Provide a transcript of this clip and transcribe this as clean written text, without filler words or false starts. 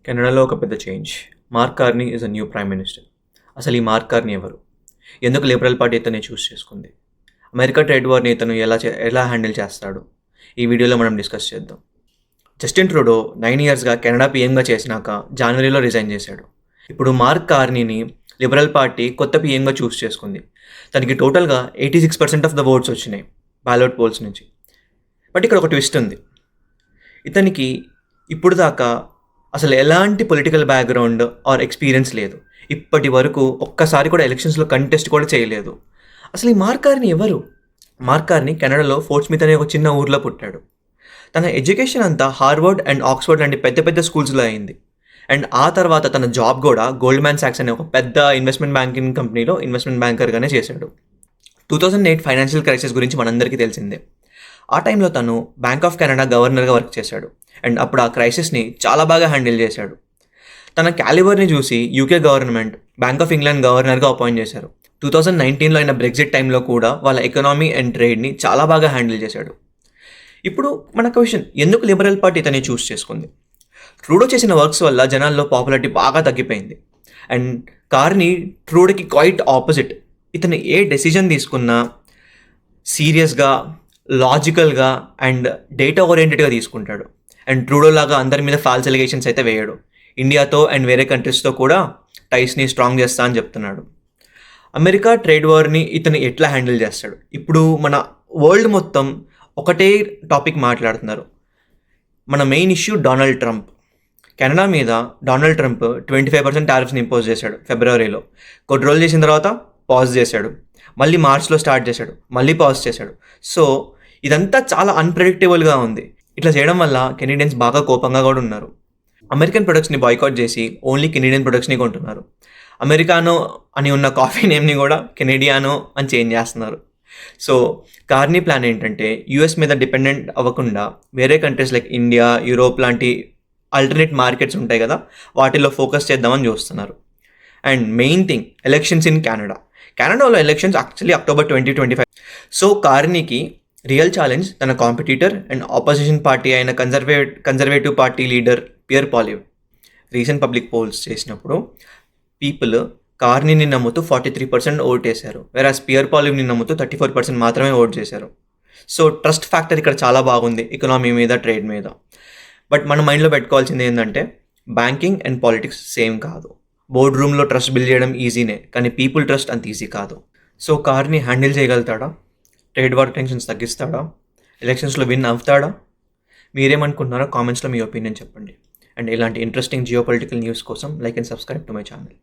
కెనడాలో ఒక పెద్ద change. Mark Carney is a new prime minister. అసలు ఈ మార్క్ కార్నీ ఎవరు? ఎందుకు లిబరల్ పార్టీ ఇతన్ని చూస్ చేసుకుంది? అమెరికా ట్రేడ్ వార్ని ఇతను ఎలా హ్యాండిల్ చేస్తాడు? ఈ వీడియోలో మనం డిస్కస్ చేద్దాం. జస్టిన్ ట్రూడో 9 ఇయర్స్గా కెనడా పీఎంగా చేసినాక జనవరిలో రిజైన్ చేశాడు. ఇప్పుడు మార్క్ కార్నీని లిబరల్ పార్టీ కొత్త పీఎంగా చూస్ చేసుకుంది. తనకి టోటల్గా 86% ఆఫ్ ద ఓట్స్ వచ్చినాయి బ్యాలెట్ పోల్స్ నుంచి. బట్ ఇక్కడ ఒక ట్విస్ట్ ఉంది. ఇతనికి ఇప్పుడు దాకా అసలు ఎలాంటి పొలిటికల్ బ్యాక్గ్రౌండ్ ఆర్ ఎక్స్పీరియన్స్ లేదు. ఇప్పటి వరకు ఒక్కసారి కూడా ఎలక్షన్స్లో కంటెస్ట్ కూడా చేయలేదు. అసలు ఈ మార్క్ కార్నీ ఎవరు? మార్క్ కార్నీ కెనడాలో ఫోర్ట్ స్మిత్ అనే ఒక చిన్న ఊర్లో పుట్టాడు. తన ఎడ్యుకేషన్ అంతా హార్వర్డ్ అండ్ ఆక్స్ఫర్డ్ లాంటి పెద్ద పెద్ద స్కూల్స్లో అయింది. అండ్ ఆ తర్వాత తన జాబ్ కూడా గోల్డ్మ్యాన్ సాక్స్ అనే ఒక పెద్ద ఇన్వెస్ట్మెంట్ బ్యాంకింగ్ కంపెనీలో ఇన్వెస్ట్మెంట్ బ్యాంకర్గానే చేశాడు. 2008 ఫైనాన్షియల్ క్రైసిస్ గురించి మనందరికీ తెలిసిందే. ఆ టైంలో తను బ్యాంక్ ఆఫ్ కెనడా గవర్నర్గా వర్క్ చేశాడు. అండ్ అప్పుడు ఆ క్రైసిస్ని చాలా బాగా హ్యాండిల్ చేశాడు. తన క్యాలిబర్ని చూసి UK government bank of England గవర్నర్గా అపాయింట్ చేశారు. 2019లో అయిన బ్రెగ్జిట్ టైంలో కూడా వాళ్ళ ఎకనామీ అండ్ ట్రేడ్ని చాలా బాగా హ్యాండిల్ చేశాడు. ఇప్పుడు మన క్వశ్చన్, ఎందుకు లిబరల్ పార్టీ ఇతన్ని చూస్ చేసుకుంది? ట్రూడో చేసిన వర్క్స్ వల్ల జనాల్లో పాపులారిటీ బాగా తగ్గిపోయింది. అండ్ కార్నీ ట్రూడోకి క్వైట్ ఆపోజిట్. ఇతను ఏ డెసిజన్ తీసుకున్నా సీరియస్గా, లాజికల్గా అండ్ డేటా ఓరియంటెడ్గా తీసుకుంటాడు. అండ్ ట్రూడో లాగా అందరి మీద ఫాల్స్ ఎలిగేషన్స్ అయితే వేయడు. ఇండియాతో అండ్ వేరే కంట్రీస్తో కూడా టైస్ని స్ట్రాంగ్ చేస్తా అని చెప్తున్నాడు. అమెరికా ట్రేడ్ వార్ని ఇతను ఎట్లా హ్యాండిల్ చేస్తాడు? ఇప్పుడు మన వరల్డ్ మొత్తం ఒకటే టాపిక్ మాట్లాడుతున్నారు. మన main issue Donald Trump. Canada మీద డొనాల్డ్ ట్రంప్ 25% టారిఫ్స్ని ఇంపోజ్ చేశాడు ఫిబ్రవరిలో. కొన్ని రోజులు చేసిన తర్వాత పాజ్ చేశాడు. మళ్ళీ మార్చ్లో స్టార్ట్ చేశాడు, మళ్ళీ పాజ్ చేశాడు. సో ఇదంతా చాలా అన్ప్రెడిక్టబుల్గా ఉంది. ఇట్లా చేయడం వల్ల కెనడియన్స్ బాగా కోపంగా కూడా ఉన్నారు. అమెరికన్ ప్రొడక్ట్స్ని బాయ్కాట్ చేసి ఓన్లీ కెనడియన్ ప్రొడక్ట్స్ని కొంటున్నారు. అమెరికానో అని ఉన్న కాఫీ నేమ్ని కూడా కెనడియానో అని చేంజ్ చేస్తున్నారు. సో కార్నీ ప్లాన్ ఏంటంటే యూఎస్ మీద డిపెండెంట్ అవ్వకుండా వేరే కంట్రీస్ లైక్ ఇండియా, యూరోప్ లాంటి ఆల్టర్నేట్ మార్కెట్స్ ఉంటాయి కదా, వాటిల్లో ఫోకస్ చేద్దామని చూస్తున్నారు. And main thing, elections in కెనడాలో ఎలక్షన్స్ యాక్చువల్లీ అక్టోబర్ 2025. సో కార్నీకి రియల్ ఛాలెంజ్ తన కాంపిటీటర్ అండ్ ఆపోజిషన్ పార్టీ అయిన conservative party leader Pierre Poilievre. Recent public polls చేసినప్పుడు పీపుల్ కార్నీని నమ్ముతూ 43% ఓట్ వేశారు. వేరాస్ పియర్ పాలివ్ని నమ్ముతూ 34% మాత్రమే ఓట్ చేశారు. సో ట్రస్ట్ ఫ్యాక్టర్ ఇక్కడ చాలా బాగుంది ఎకనామీ మీద, ట్రేడ్ మీద. బట్ మన మైండ్లో పెట్టుకోవాల్సింది ఏంటంటే బ్యాంకింగ్ అండ్ పాలిటిక్స్ సేమ్ కాదు. బోర్డ్ రూమ్లో ట్రస్ట్ బిల్డ్ చేయడం ఈజీనే, కానీ పీపుల్ ట్రస్ట్ అంత ఈజీ కాదు. సో కార్నీ హ్యాండిల్ చేయగలుగుతాడా? ట్రేడ్ వార్ టెన్షన్స్ తగ్గిస్తాడా? ఎలక్షన్స్లో విన్ అవుతాడా? మీరేమనుకుంటున్నారో కామెంట్స్లో మీ ఒపీనియన్ చెప్పండి. అండ్ ఇలాంటి ఇంట్రెస్టింగ్ జియోపొలిటికల్ న్యూస్ కోసం like and subscribe to my channel.